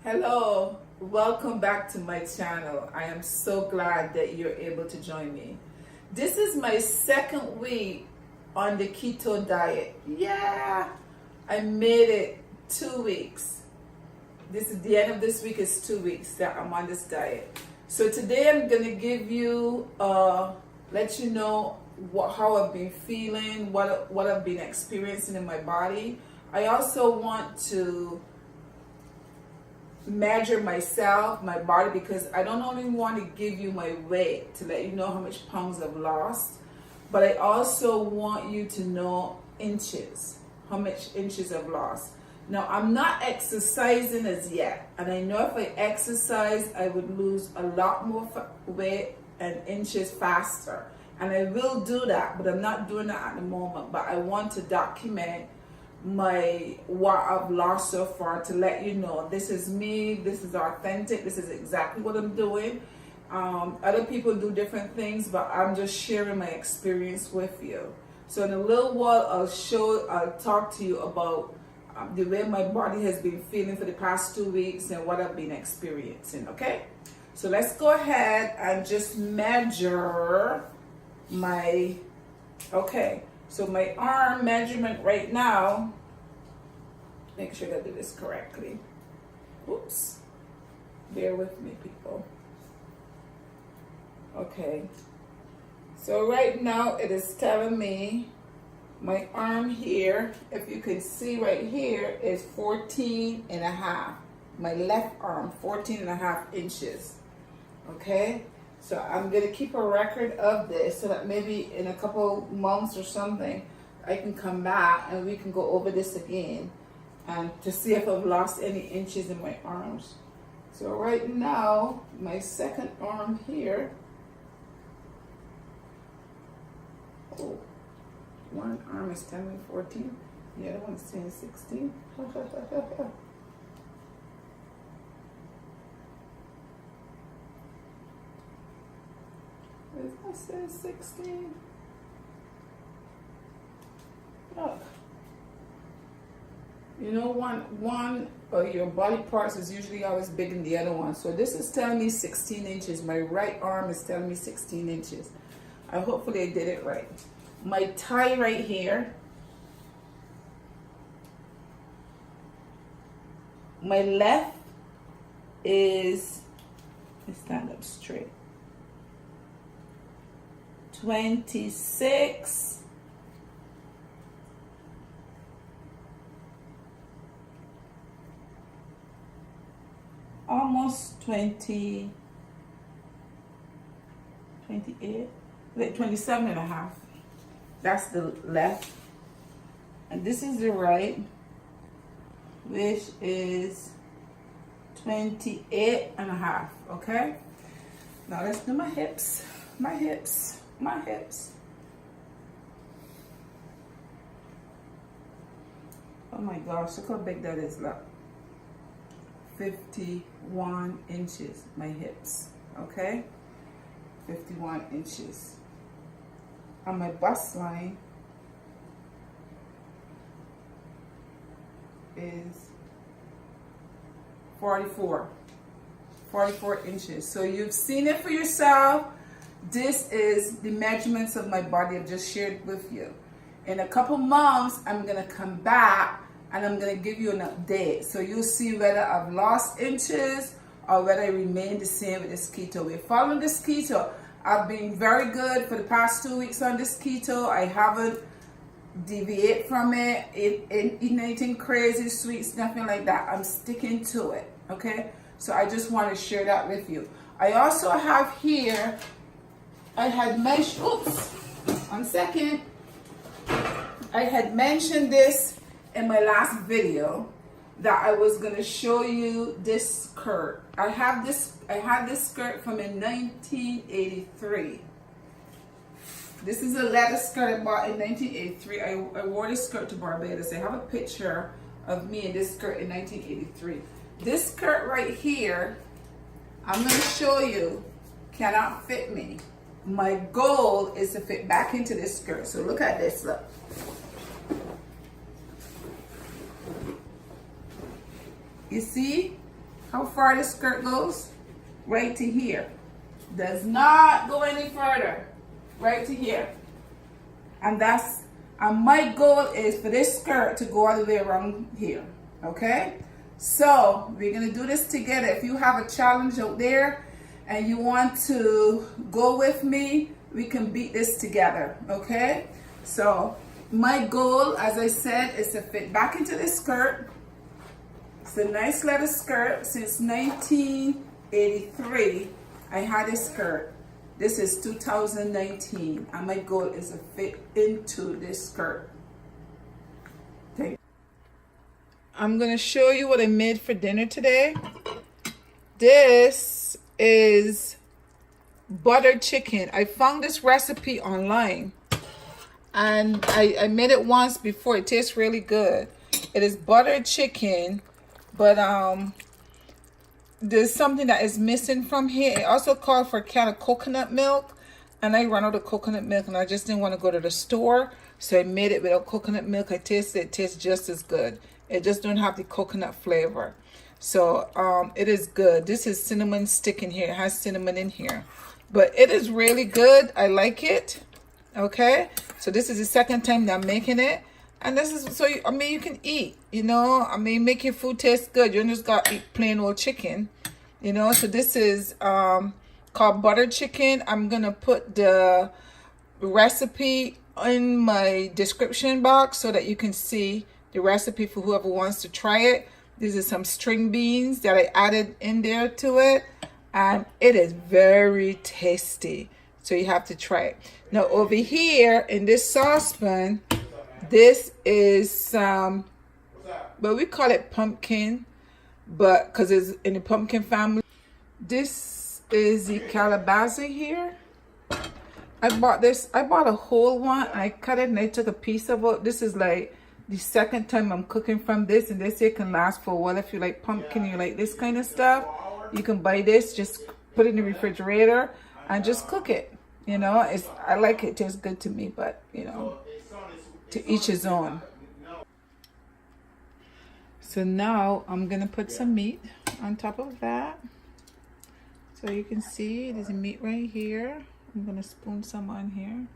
Hello, welcome back to my channel. I am so glad that you're able to join me. This is my second week on the keto diet. Yeah, I made it 2 weeks. This is the end of this week is 2 weeks that I'm on this diet. So today I'm gonna give you, let you know how I've been feeling, what I've been experiencing in my body. I also want to measure myself, my body, because I don't only want to give you my weight to let you know how much pounds I've lost, but I also want you to know inches, how much inches I've lost. Now, I'm not exercising as yet, and I know if I exercise, I would lose a lot more weight and inches faster, and I will do that, but I'm not doing that at the moment. But I want to document what I've lost so far to let you know this is me, this is authentic, this is exactly what I'm doing. Other people do different things, but I'm just sharing my experience with you. So in a little while I'll talk to you about the way my body has been feeling for the past 2 weeks and what I've been experiencing. Okay, so let's go ahead and just measure my so my arm measurement right now, make sure that I do this correctly. Oops. Bear with me, people. Okay. So right now it is telling me my arm here, if you can see right here, is 14 and a half. My left arm, 14 and a half inches. Okay. So I'm going to keep a record of this so that maybe in a couple months or something, I can come back and we can go over this again and to see if I've lost any inches in my arms. So right now, my second arm here, one arm is telling me 14, the other one is saying 16. It says 16. Look. You know, one of your body parts is usually always bigger than the other one. So this is telling me 16 inches. My right arm is telling me 16 inches. Hopefully I did it right. My thigh right here. My left is, let's stand up straight. 26, almost 20, 28, like 27 and a half. That's the left. And this is the right, which is 28 and a half, okay? Now let's do my hips, my hips. Oh my gosh, look how big that is. Look, 51 inches, my hips. Okay, 51 inches. On my bust line is 44 inches. So you've seen it for yourself. This is the measurements of my body I've just shared with you. In a couple months, I'm going to come back and I'm going to give you an update. So you'll see whether I've lost inches or whether I remain the same with this keto. We're following this keto. I've been very good for the past 2 weeks on this keto. I haven't deviated from it, eating anything crazy, sweets, nothing like that. I'm sticking to it, okay? So I just want to share that with you. I also have here, I had mentioned, oops, 1 second. I had mentioned this in my last video that I was going to show you this skirt. I had this skirt from in 1983. This is a leather skirt I bought in 1983. I wore this skirt to Barbados. I have a picture of me in this skirt in 1983. This skirt right here, I'm going to show you, cannot fit me. My goal is to fit back into this skirt. So look at this, look. You see how far this skirt goes? Right to here. Does not go any further. Right to here. And my goal is for this skirt to go all the way around here. Okay? So we're gonna do this together. If you have a challenge out there and you want to go with me, we can beat this together. Okay? So my goal, as I said, is to fit back into this skirt. It's a nice leather skirt. Since 1983 I had this skirt. This is 2019 and my goal is to fit into this skirt. Okay. I'm gonna show you what I made for dinner today. This is buttered chicken. I found this recipe online and I made it once before. It tastes really good. It is buttered chicken, but there's something that is missing from here. It also called for a can of coconut milk, and I ran out of coconut milk and I just didn't want to go to the store, so I made it without coconut milk. I tasted it. It tastes just as good. It just don't have the coconut flavor. So it is good. This is cinnamon stick in here. It has cinnamon in here, but it is really good. I like it. Okay, so this is the second time that I'm making it. And this is, so, I mean, you can eat, you know, I mean, make your food taste good. You just got to eat plain old chicken, you know. So this is called buttered chicken. I'm going to put the recipe in my description box so that you can see the recipe for whoever wants to try it. These are some string beans that I added in there to it. And it is very tasty. So you have to try it. Now over here in this saucepan, this is some, but we call it pumpkin, but because it's in the pumpkin family. This is the calabaza here. I bought a whole one. I cut it and I took a piece of it. This is like the second time I'm cooking from this, and they say it can last for a while. If you like pumpkin, you like this kind of stuff, you can buy this, just put it in the refrigerator and just cook it. You know, I like it. It tastes good to me, but you know, to each his own. So now I'm gonna put some meat on top of that. So you can see there's a meat right here. I'm gonna spoon some on here.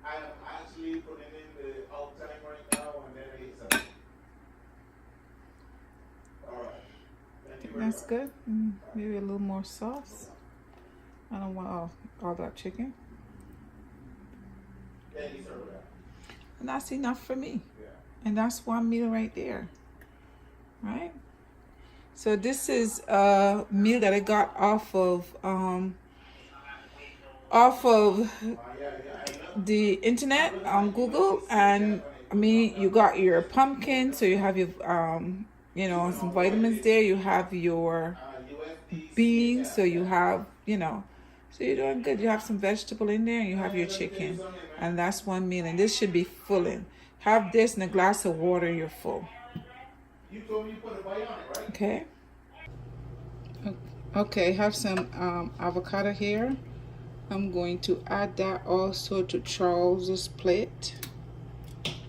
I'm actually putting in the outside right now and then it's alright. That's good. Maybe a little more sauce. I don't want all that chicken. And that's enough for me. And that's one meal right there. Right? So this is a meal that I got off of the internet on Google. And I mean, you got your pumpkin, so you have your you know, some vitamins there. You have your beans, so you have, you know, so you're doing good. You have some vegetable in there, and you have your chicken, and that's one meal. And this should be filling. Have this and a glass of water, you're full. Okay. Okay, have some avocado here. I'm going to add that also to Charles's plate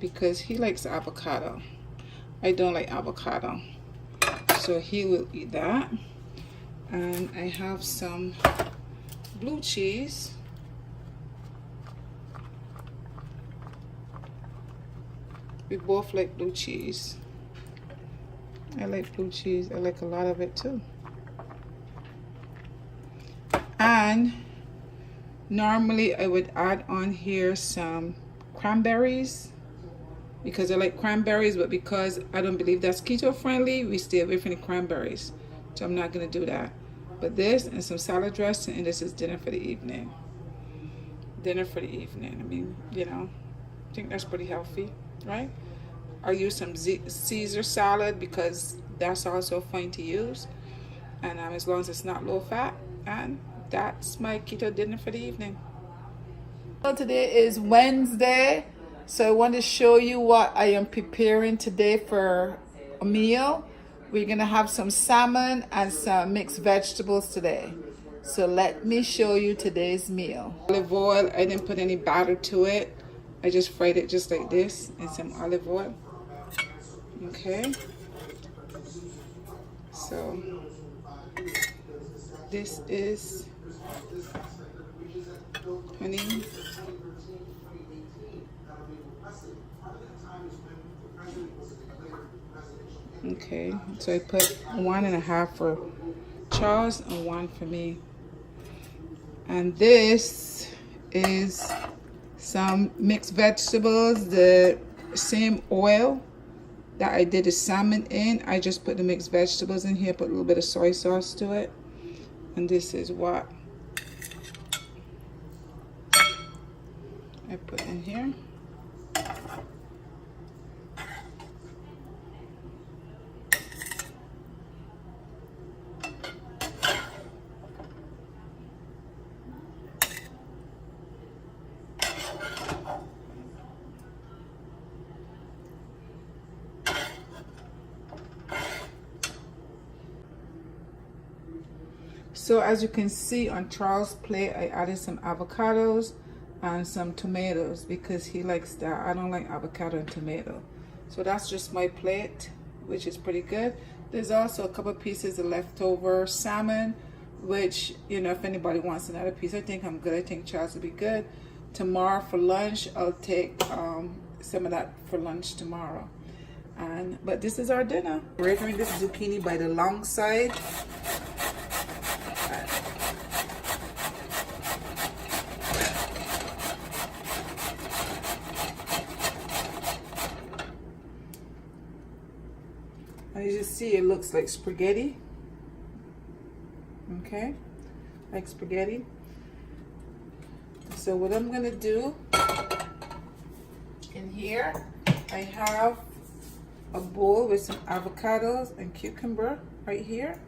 because he likes avocado. I don't like avocado, so he will eat that. And I have some blue cheese. We both like blue cheese. I like blue cheese. I like a lot of it too. And normally I would add on here some cranberries because I like cranberries, but because I don't believe that's keto friendly, we stay away from the cranberries. So I'm not gonna do that. But this and some salad dressing, and this is dinner for the evening. Dinner for the evening. I mean, you know, I think that's pretty healthy, right? I'll use some Caesar salad because that's also fine to use. And as long as it's not low fat. And that's my keto dinner for the evening. So today is Wednesday. So I want to show you what I am preparing today for a meal. We're going to have some salmon and some mixed vegetables today. So let me show you today's meal. Olive oil, I didn't put any batter to it. I just fried it just like this in some olive oil. Okay. So this is honey. Okay, so I put 1.5 for Charles and 1 for me. And this is some mixed vegetables, the same oil that I did the salmon in. I just put the mixed vegetables in here, put a little bit of soy sauce to it. And this is what I put in here. So as you can see on Charles' plate, I added some avocados and some tomatoes because he likes that. I don't like avocado and tomato. So that's just my plate, which is pretty good. There's also a couple pieces of leftover salmon, which, you know, if anybody wants another piece, I think I'm good. I think Charles will be good. Tomorrow for lunch, I'll take some of that for lunch tomorrow. But this is our dinner. We're doing this zucchini by the long side. As you see, it looks like spaghetti. Okay, like spaghetti. So what I'm gonna do in here, I have a bowl with some avocados and cucumber right here.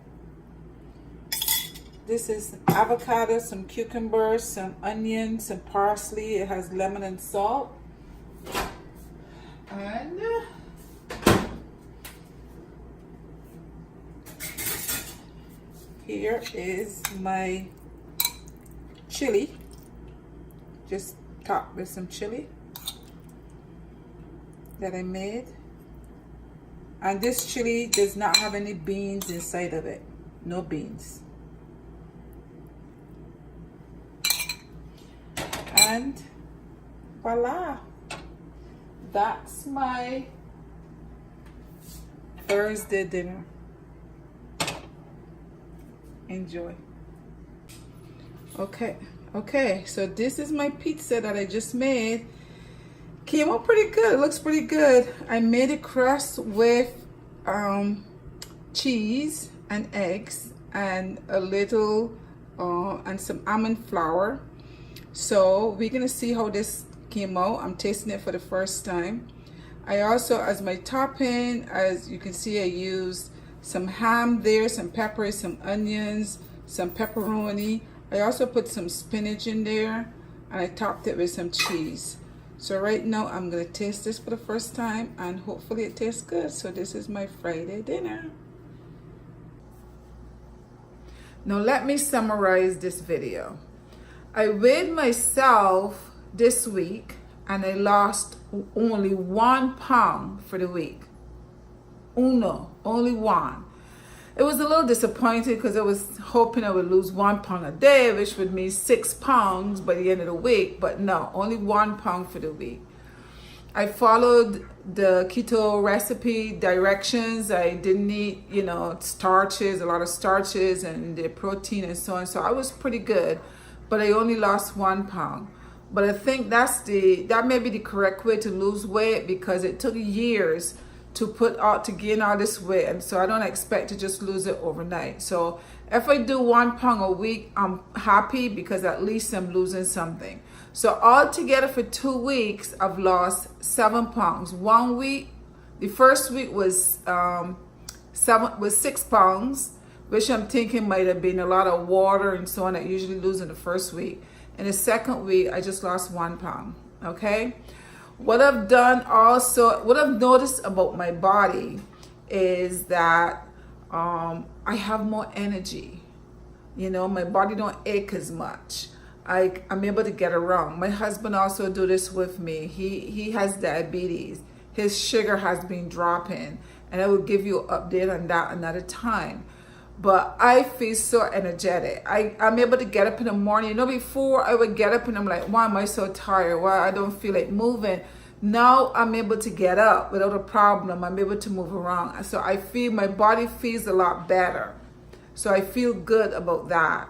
This is avocado, some cucumbers, some onions, some parsley. It has lemon and salt. And here is my chili, just topped with some chili that I made. And this chili does not have any beans inside of it, no beans. And voila, that's my Thursday dinner. Enjoy. Okay, so this is my pizza that I just made. Came out pretty good. It looks pretty good. I made a crust with cheese and eggs and a little and some almond flour. So we're gonna see how this came out. I'm tasting it for the first time. I also, as my topping, as you can see, I used some ham there, some peppers, some onions, some pepperoni. I also put some spinach in there, and I topped it with some cheese. So right now I'm gonna taste this for the first time, and hopefully it tastes good. So this is my Friday dinner. Now let me summarize this video. I weighed myself this week and I lost only 1 pound for the week. Only 1. It was a little disappointing because I was hoping I would lose 1 pound a day, which would mean 6 pounds by the end of the week, but no, only 1 pound for the week. I followed the keto recipe directions. I didn't eat, you know, starches, a lot of starches and the protein and so on. So I was pretty good, but I only lost 1 pound. But I think that may be the correct way to lose weight because it took years to gain all this weight, and so I don't expect to just lose it overnight. So if I do 1 pound a week, I'm happy because at least I'm losing something. So altogether for 2 weeks, I've lost 7 pounds. 1 week, the first week was 6 pounds, which I'm thinking might have been a lot of water and so on. I usually lose in the first week. And the second week, I just lost 1 pound. Okay. What I've noticed about my body is that I have more energy. You know, my body don't ache as much. I'm able to get around. My husband also do this with me. He has diabetes. His sugar has been dropping, and I will give you an update on that another time. But I feel so energetic. I'm able to get up in the morning. You know, before I would get up and I'm like, why am I so tired? Why I don't feel like moving? Now I'm able to get up without a problem. I'm able to move around. So I feel my body feels a lot better. So I feel good about that.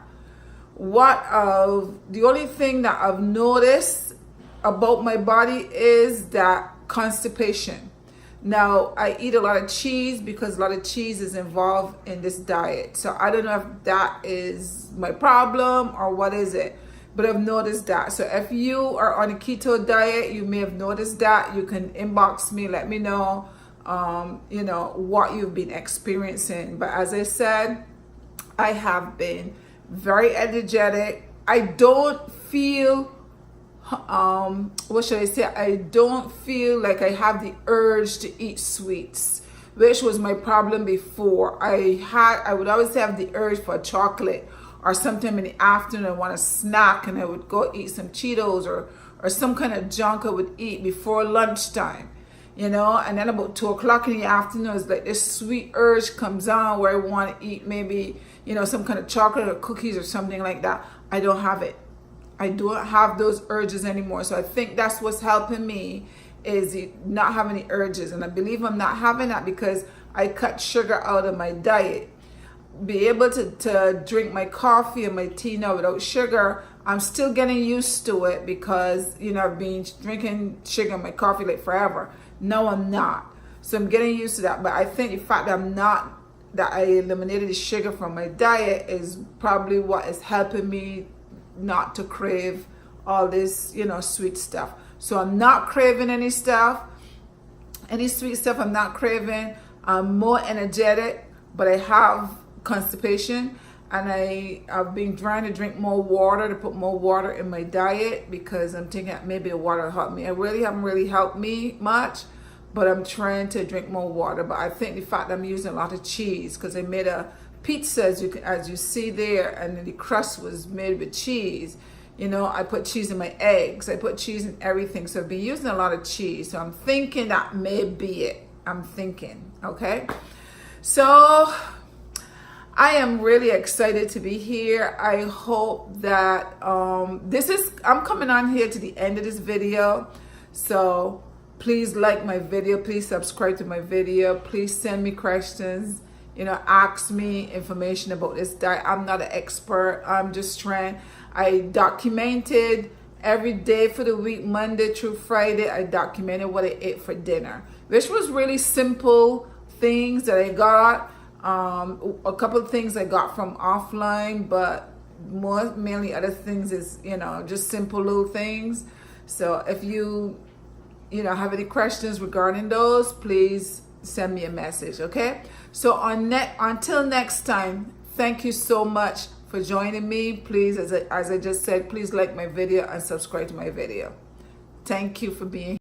The only thing that I've noticed about my body is that constipation. Now, I eat a lot of cheese because a lot of cheese is involved in this diet. So I don't know if that is my problem or what is it, but I've noticed that. So if you are on a keto diet, you may have noticed that. You can inbox me, let me know, you know, what you've been experiencing. But as I said, I have been very energetic. I don't feel what should I say? I don't feel like I have the urge to eat sweets, which was my problem before. I would always have the urge for chocolate, or sometime in the afternoon I want a snack and I would go eat some Cheetos or some kind of junk I would eat before lunchtime, you know. And then about 2 o'clock in the afternoon, it's like this sweet urge comes on where I want to eat maybe, you know, some kind of chocolate or cookies or something like that. I don't have it. I don't have those urges anymore. So I think that's what's helping me, is not having the urges. And I believe I'm not having that because I cut sugar out of my diet. Be able to drink my coffee and my tea now without sugar, I'm still getting used to it because, you know, I've been drinking sugar in my coffee like forever. No, I'm not. So I'm getting used to that. But I think the fact that I eliminated the sugar from my diet is probably what is helping me not to crave all this, you know, sweet stuff. So I'm not craving any sweet stuff. I'm not craving. I'm more energetic, but I have constipation, and I've been trying to drink more water, to put more water in my diet, because I'm thinking that maybe the water will help me. It really haven't really helped me much, but I'm trying to drink more water. But I think the fact that I'm using a lot of cheese, because I made a pizza, as you see there, and the crust was made with cheese. You know, I put cheese in my eggs. I put cheese in everything. So I've been using a lot of cheese. So I'm thinking that may be it. I'm thinking, okay? So I am really excited to be here. I hope that I'm coming on here to the end of this video. So please like my video. Please subscribe to my video. Please send me questions. You know, ask me information about this diet. I'm not an expert. I'm just trying. I documented every day for the week, Monday through Friday. I documented what I ate for dinner, which was really simple things that I got. A couple of things I got from offline, but mainly other things is, you know, just simple little things. So if you know, have any questions regarding those, please send me a message, okay? So until next time, thank you so much for joining me. Please, as I just said, please like my video and subscribe to my video. Thank you for being here.